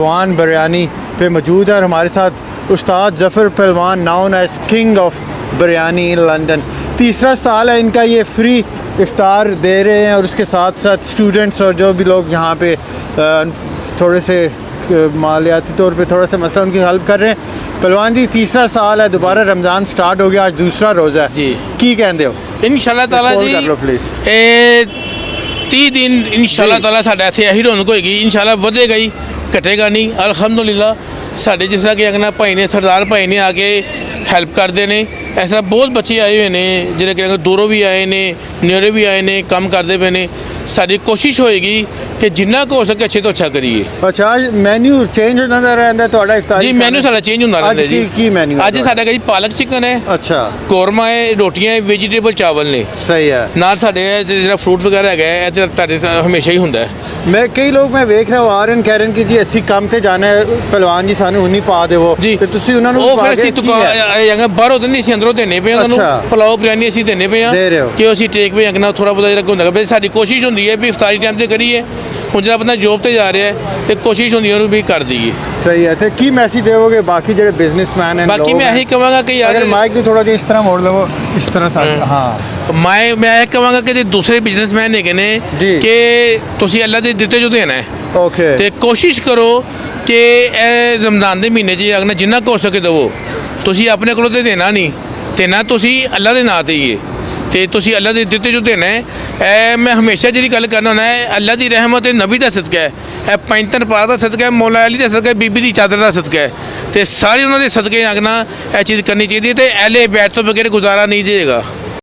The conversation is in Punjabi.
पहलवान बिरयानी पे मौजूद है और हमारे साथ Ustad Zafar Pehalwan known as king of biryani in London. तीसरा साल है इनका, ये फ्री इफ्तार दे रहे हैं और उसके साथ साथ स्टूडेंट्स और जो भी लोग यहाँ पे थोड़े से मालियाती तौर पे थोड़ा सा मसला उनकी हेल्प कर रहे हैं। पहलवान जी तीसरा साल है, दोबारा रमज़ान स्टार्ट हो गया, आज दूसरा रोज़ा है जी। की कहते हो इंशाअल्लाह ताला जी कर लो प्लीज़। 30 दिन इंशाअल्लाह ताला साडा इत्थे यही रौनक होएगी। इंशाअल्लाह ਵਧੇਗਾ ही घटेगा नहीं। अल्हम्दुलिल्लाह ਸਾਡੇ ਜਿਸ ਤਰ੍ਹਾਂ ਕਿ ਅਗਨਾ ਭਾਈ ਨੇ ਸਰਦਾਰ ਭਾਈ ਨੇ ਆ ਕੇ ਹੈਲਪ ਕਰਦੇ ਨੇ। ਇਸ ਤਰ੍ਹਾਂ ਬਹੁਤ ਬੱਚੇ ਆਏ ਹੋਏ ਨੇ ਜਿਹੜੇ ਕਿ ਦੂਰੋਂ ਵੀ ਆਏ ਨੇ, ਨੇੜੇ ਵੀ ਆਏ ਨੇ, ਕੰਮ ਕਰਦੇ ਪਏ ਨੇ। ਸਾਡੀ ਕੋਸ਼ਿਸ਼ ਹੋਏਗੀ ਕਿ ਜਿੰਨਾ ਕੁ ਹੋ ਸਕੇ ਅੱਛੇ ਤੋਂ ਅੱਛਾ ਕਰੀਏ। अच्छा आज मेन्यू चेंज ਹੁੰਦਾ ਰਹਿੰਦਾ ਤੁਹਾਡਾ ਇਫਤਾਰੀ ਜੀ ਮੈਨੂ ਸਾਡਾ ਚੇਂਜ ਹੁੰਦਾ ਰਹਿੰਦਾ ਜੀ। ਕੀ ਮੈਨੂ ਅੱਜ ਸਾਡਾ ਜੀ ਪਾਲਕ ਚਿਕਨ ਹੈ, अच्छा ਕੋਰਮਾ ਹੈ, ਰੋਟੀਆਂ ਹੈ, ਵੈਜੀਟੇਬਲ ਚਾਵਲ ਨੇ। सही है। ਨਾਲ ਸਾਡੇ ਜਿਹੜਾ ਫਰੂਟ ਵਗੈਰਾ ਹੈਗਾ ਇਹ ਤੇ ਤੁਹਾਡੇ ਹਮੇਸ਼ਾ ਹੀ ਹੁੰਦਾ ਹੈ। मैं कई लोग मैं ਵੇਖ ਰਿਹਾ ਆ ਰਹੇ ਨੇ ਕਹਿ ਰਹੇ ਨੇ ਕਿ ਜੀ ਅਸੀਂ ਕੰਮ ਤੇ ਜਾਣਾ ਹੈ, ਪਹਿਲਵਾਨ ਜੀ ਸਾਨੂੰ ਹੁਣੀ ਪਾ ਦੇਵੋ ਜੀ। ਤੇ ਤੁਸੀਂ ਉਹਨਾਂ ਨੂੰ ਉਹ ਪਾ ਫਿਰ ਕੇ ਅਸੀਂ ਕੀ ਦੁਕਾਨ ਹੈ? ਜਾਂਗਾ ਬਾਹਰੋਂ ਤਾਂ ਨਹੀਂ, ਅਸੀਂ ਅੰਦਰੋਂ ਦੇਣੇ ਪਏ ਉਹਨਾਂ ਨੂੰ। ਅੱਛਾ। ਪਲਾਓ ਬਿਰਿਆਨੀ ਅਸੀਂ ਦੇਣੇ ਪਏ ਆ ਦੇ ਰਹੇ ਹੋ। ਕਿ ਅਸੀਂ ਟੇਕ ਵੇ ਅੰਗਨਾ ਥੋੜਾ ਬਹੁਤਾ ਜਿਹੜਾ ਹੁੰਦਾ ਹੈ। ਸਾਡੀ ਕੋਸ਼ਿਸ਼ ਹੁੰਦੀ ਹੈ ਵੀ ਇਫਤਾਰੀ ਟਾਈਮ ਤੇ ਕਰੀਏ। ਹੁਣ ਜਿਹੜਾ ਬੰਦਾ ਜੋਬ ਤੇ ਜਾ ਰਿਹਾ ਹੈ ਤੇ ਕੋਸ਼ਿਸ਼ ਹੁੰਦੀ ਹੈ ਉਹਨੂੰ ਵੀ ਕਰ ਦਈਏ। ਸਹੀ ਹੈ। ਤੇ ਕੀ ਮੈਸੇਜ ਦੇਵੋਗੇ ਬਾਕੀ ਜਿਹੜੇ ਬਿਜ਼ਨਸਮੈਨ ਹਨ? ਬਾਕੀ ਮੈਂ ਇਹੀ ਕਹਾਂਗਾ ਕਿ ਯਾਰ ਅਗਰ ਮਾਈਕ ਨੂੰ ਥੋੜਾ ਜਿਹਾ ਇਸ ਤਰ੍ਹਾਂ ਮੋੜ ਲਵੋ, ਇਸ ਤਰ੍ਹਾਂ ਤੱਕ। ਹਾਂ ਮੈਂ ਇਹ ਕਹਾਂਗਾ ਕਿ ਜੇ ਦੂਸਰੇ ਬਿਜ਼ਨਸਮੈਨ ਹੈਗੇ ਨੇ ਜੀ। ਕਿ ਤੁਸੀਂ ਅੱਲਾ ਦੇ ਦਿੱਤੇ ਜੋ ਦੇਣਾ ਹੈ ਓਕੇ ਤੇ ਕੋਸ਼ਿਸ਼ ਕਰੋ ਕਿ ਇਹ ਰਮਜ਼ਾਨ ਦੇ ਮਹੀਨੇ 'ਚ ਅਗਰ ਜਿੰਨਾ ਕੁ ਹੋ ਸਕੇ ਦੇਵੋ। ਤੁਸੀਂ ਆਪਣੇ ਕੋਲੋਂ ਤੇ ਦੇਣਾ ਨਹੀਂ, ਦੇਣਾ ਤੁਸੀਂ ਅੱਲਾ ਦੇ ਨਾਂ 'ਤੇ ਹੀ ਹੈ ਤੇ ਤੁਸੀਂ ਅੱਲਾ ਦੇ ਦਿੱਤੇ ਜੋ ਦੇਣਾ ਹੈ। ਮੈਂ ਹਮੇਸ਼ਾ ਜਿਹੜੀ ਗੱਲ ਕਰਨਾ ਹੁੰਦਾ ਹੈ, ਅੱਲਾ ਦੀ ਰਹਿਮਤ ਹੈ, ਨਬੀ ਦਾ ਸਦਕਾ ਹੈ, ਇਹ ਪੈਂਤਨ ਪਾਕ ਦਾ ਸਦਕਾ ਹੈ, ਮੌਲਾ ਅਲੀ ਦਾ ਸਦਕਾ ਹੈ, ਬੀਬੀ ਦੀ ਚਾਦਰ ਦਾ ਸਦਕਾ ਹੈ ਤੇ ਸਾਰੇ ਉਹਨਾਂ ਦੇ ਸਦਕੇ ਅਗਨਾ ਇਹ ਚੀਜ਼ ਕਰਨੀ ਚਾਹੀਦੀ ਹੈ ਤੇ ਅਹਿਲੇ ਬੈਤ ਤੋਂ ਬਗੈਰ ਗੁਜ਼ਾਰਾ ਨਹੀਂ ਜਾਏਗਾ।